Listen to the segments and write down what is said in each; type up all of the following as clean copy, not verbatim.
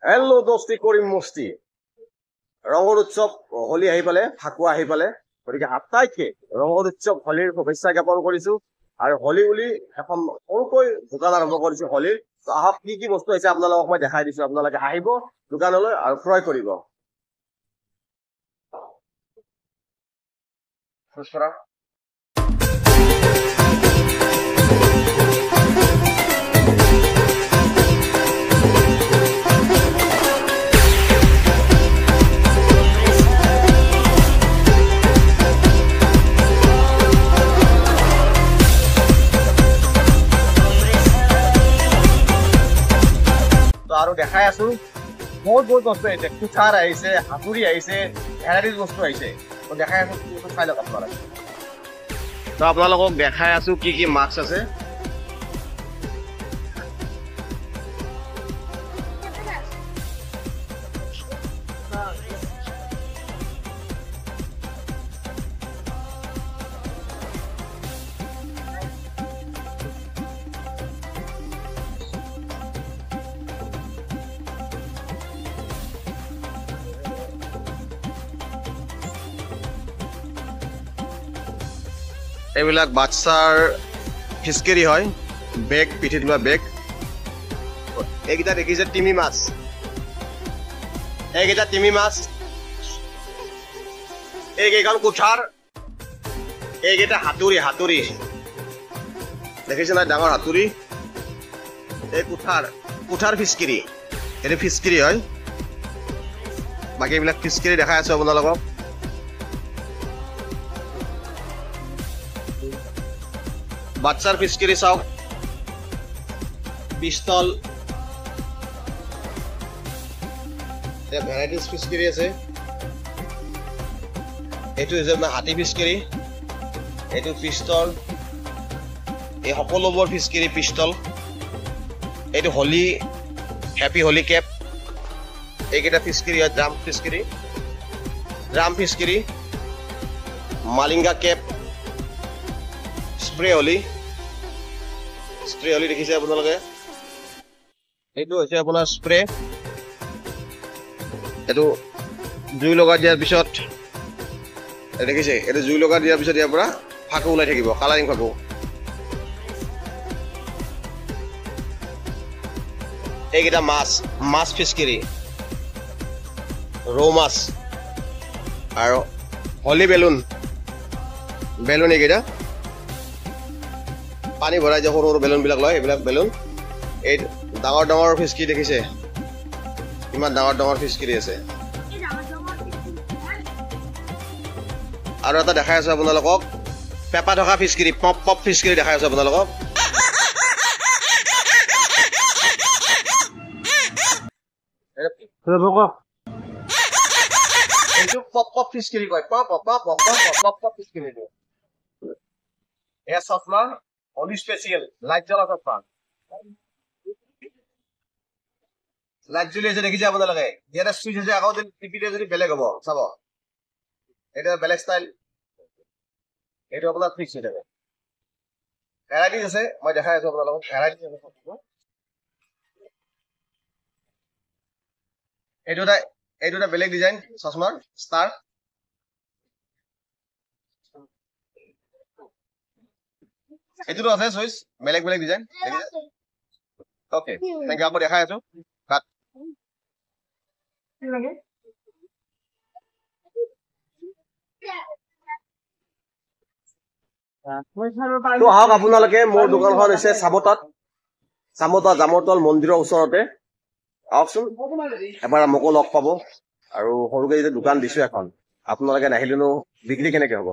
hello' দোস্তি কৰিম মস্তি ৰঙৰ উৎসৱ হোলী আহি পালে ফাকুৱা আহি পালে গতিকে আটাইতকে ৰঙৰ উৎসৱ হোলীৰ শুভেচ্ছা জ্ঞাপন কৰিছো আৰু হোলী বুলি এখন সৰুকৈ দোকান আৰম্ভ কৰিছো হোলীৰ তো আহক কি বস্তু আছে আপোনালোকক মই দেখাই দিছো আপোনালোকে আহিব দোকানলৈ আৰু ক্ৰয় কৰিব আৰু দেখাই আছো বহুত বস্তু আহিছে কুঠাৰ আহিছে হাতুৰি আহিছে ভেৰাইটিজ বস্তু আহিছে তো দেখাই আছো চাই লওক আপোনালোকে তো আপোনালোকক দেখাই আছো কি মাস্ক আছে এইবিলাক বাচ্চাৰ ফিচকেৰি হয় বেগ পিঠিত লোৱা বেগ এইকেইটা দেখিছে তিমি মাছ এইকেইটা তিমি মাছ এইকেইখন কুঠাৰ এইকেইটা হাতুৰি দেখিছে নাই ডাঙৰ হাতুৰি এই কুঠাৰ ফিচকেৰি এইটো ফিচকেৰি হয় বাকী এইবিলাক ফিচকেৰি দেখাই আছো আপোনালোকক বাচ্চাৰ ফিচকেৰি চাওক পিস্তল ভেৰাইটিজ ফিচকেৰি আছে এইটো হৈছে হাতী ফিচকেৰি এইটো পিস্তল এই সকলোবোৰ ফিচকেৰি পিস্তল এইটো হোলী হেপী হোলী কেপ এইকেইটা ফিচকেৰি হয় drum ফিচকেৰি Malinga Cape spray Holi দেখিছে আপোনালোকে এইটো হৈছে আপোনাৰ স্প্ৰে এইটো জুই লগাই দিয়াৰ পিছত দেখিছে এইটো জুই লগাই দিয়াৰ পিছত ইয়াৰ পৰা ফাকু ওলাই থাকিব কালাৰিং ফাকু এইকেইটা মাছ ফিচকেৰি ৰৌ মাছ আৰু হোলী বেলুন এইকেইটা পানী ভৰাই যে সৰু বেলুন বিলাক লয় এইবিলাক বেলুন এই ডাঙৰ ফিচকেৰি দেখিছে ইমান ডাঙৰ ফিচকেৰি আছে আৰু এটা দেখাই আছো আপোনালোকক পেপা থকা ফিচকেৰি পপ ফিচকেৰি দেখাই আছো আপোনালোকক এইটো পপ ফিচকেৰি কয় পপ ফিচকেৰি এয়া চশমা হোলী স্পেচিয়েল লাইট জ্বলা চশমা লাইট জ্বলি আছে দেখিছে আপোনালোকে ইয়াতে চুইচ আছে আকৌ টিপিলে যদি বেলেগ হ'ব চাব এটা বেলেগ ষ্টাইল এইটো আপোনাৰ ফিক্স হৈ থাকে ভেৰাইটিজ আছে মই দেখাই আছো আপোনালোকক ভেৰাইটিজ আছে এইটো এটা বেলেগ ডিজাইন চশমাৰ ষ্টাৰ এইটোতো আছে চইচ বেলেগ ডিজাইন ওকে থেংক ইউ আকৌ দেখাই আছো তো আহক আপোনালোকে মোৰ দোকানখন হৈছে চামতা জামৰতল মন্দিৰৰ ওচৰতে আহকচোন এবাৰ মোকো লগ পাব আৰু সৰুকে যেতিয়া দোকান দিছো এখন আপোনালোকে নাহিলেনো বিক্ৰী কেনেকে হ'ব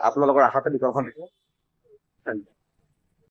আপোনালোকৰ আশাতে দোকানখন দিছো